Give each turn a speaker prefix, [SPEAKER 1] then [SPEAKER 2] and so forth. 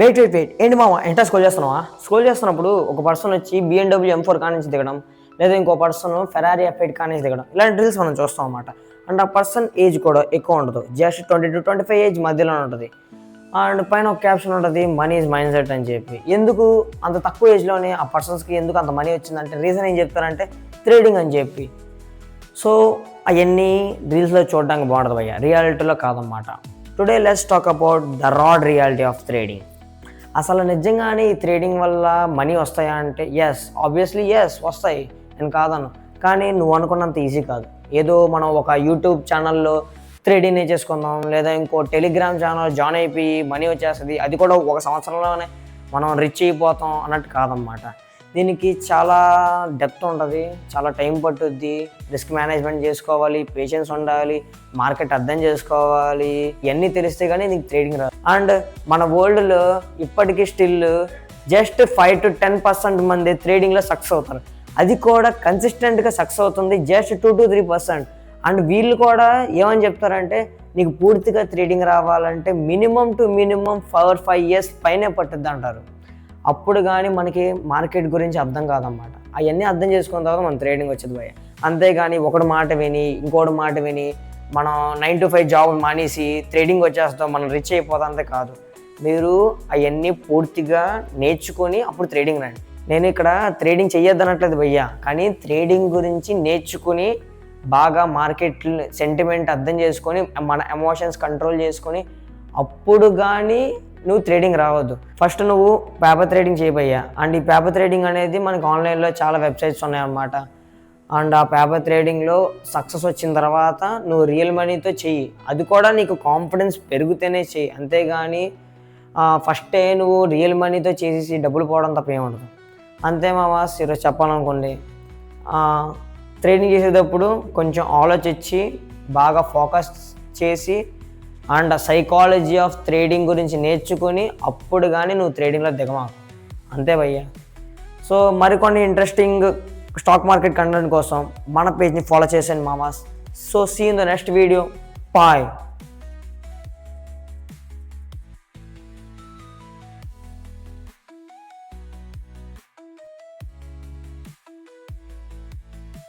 [SPEAKER 1] Wait ఏంటి మామ ఎంత స్క్రోల్ చేస్తున్నప్పుడు ఒక పర్సన్ వచ్చి BMW M4 కార్ నుంచి దిగడం, లేదా ఇంకో పర్సన్ ఫెరారీ F8 కార్ నుంచి దిగడం, ఇలాంటి రీల్స్ మనం చూస్తాం అన్నమాట. అండ్ ఆ పర్సన్ ఏజ్ కూడా ఎక్కువ ఉండదు, జస్ట్ 20 to 25 ఏజ్ మధ్యలో ఉంటుంది. అండ్ పైన ఒక క్యాప్షన్ ఉంటుంది, మనీ ఈజ్ మైండ్ సెట్ అని చెప్పి. ఎందుకు అంత తక్కువ ఏజ్లోనే ఆ పర్సన్స్కి ఎందుకు అంత మనీ వచ్చిందంటే రీజన్ ఏం చెప్తారంటే ట్రేడింగ్ అని చెప్పి. సో అవన్నీ రీల్స్లో చూడడానికి బాగుంటుంది భయ్య, రియాలిటీలో కాదన్నమాట. Today let's talk about the rod reality of trading. అసలు నిజంగానే ఈ ట్రేడింగ్ వల్ల మనీ వస్తాయా అంటే ఆబ్వియస్లీ వస్తాయి, నేను కాదను. కానీ నువ్వు అనుకున్నంత ఈజీ కాదు. ఏదో మనం ఒక యూట్యూబ్ ఛానల్లో ట్రేడింగ్ నేర్చేసుకుందాం, లేదా ఇంకో టెలిగ్రామ్ ఛానల్ జాయిన్ అయిపోయి మనీ వచ్చేస్తుంది, అది కూడా ఒక సంవత్సరంలోనే మనం రిచ్ అయిపోతాం అన్నట్టు కాదనమాట. దీనికి చాలా డెప్త్ ఉంటుంది, చాలా టైం పట్టుద్ది, రిస్క్ మేనేజ్మెంట్ చేసుకోవాలి, పేషెన్స్ ఉండాలి, మార్కెట్ అర్థం చేసుకోవాలి. ఇవన్నీ తెలిస్తే కానీ నీకు ట్రేడింగ్ రాదు. అండ్ మన వరల్డ్లో ఇప్పటికీ స్టిల్ జస్ట్ 5 to 10% మంది ట్రేడింగ్లో సక్సెస్ అవుతారు. అది కూడా కన్సిస్టెంట్గా సక్సెస్ అవుతుంది జస్ట్ 2 to 3%. అండ్ వీళ్ళు కూడా ఏమని చెప్తారంటే నీకు పూర్తిగా ట్రేడింగ్ రావాలంటే మినిమం 4-5 years పైనే పట్టుద్ది అంటారు. అప్పుడు కానీ మనకి మార్కెట్ గురించి అర్థం కాదన్నమాట. అవన్నీ అర్థం చేసుకున్న తర్వాత మన ట్రేడింగ్ వచ్చేది భయ. అంతేగాని ఒకటి మాట విని ఇంకోటి మాట విని మనం 9 to 5 జాబ్ మానేసి ట్రేడింగ్ వచ్చేస్తాం, మనం రిచ్ అయిపోతాం అంతే కాదు. మీరు అవన్నీ పూర్తిగా నేర్చుకొని అప్పుడు ట్రేడింగ్ రండి. నేను ఇక్కడ ట్రేడింగ్ చెయ్యొద్దనట్లేదు భయ్య, కానీ ట్రేడింగ్ గురించి నేర్చుకుని బాగా మార్కెట్ సెంటిమెంట్ అర్థం చేసుకొని మన ఎమోషన్స్ కంట్రోల్ చేసుకొని అప్పుడు కానీ నువ్వు ట్రేడింగ్ రావద్దు. ఫస్ట్ నువ్వు పేపర్ ట్రేడింగ్ చేయబోయ్యా. అండ్ ఈ పేపర్ ట్రేడింగ్ అనేది మనకి ఆన్లైన్లో చాలా వెబ్సైట్స్ ఉన్నాయన్నమాట. అండ్ ఆ పేపర్ ట్రేడింగ్లో సక్సెస్ వచ్చిన తర్వాత నువ్వు రియల్ మనీతో చెయ్యి, అది కూడా నీకు కాన్ఫిడెన్స్ పెరిగితేనే చెయ్యి. అంతేగాని ఫస్టే నువ్వు రియల్ మనీతో చేసేసి డబ్బులు పోవడం తప్ప ఏముండదు. అంతే మావా, ఈరోజు చెప్పాలనుకోండి, ట్రేడింగ్ చేసేటప్పుడు కొంచెం ఆలోచించి బాగా ఫోకస్ చేసి అండ్ సైకాలజీ ఆఫ్ ట్రేడింగ్ గురించి నేర్చుకుని అప్పుడు కానీ నువ్వు ట్రేడింగ్లో దిగమాకు. అంతే భయ్య. సో మరికొన్ని ఇంట్రెస్టింగ్ స్టాక్ మార్కెట్ కంటెంట్ కోసం మన పేజ్ని ఫాలో చేసాను మామాస్. So see in the next video. Bye.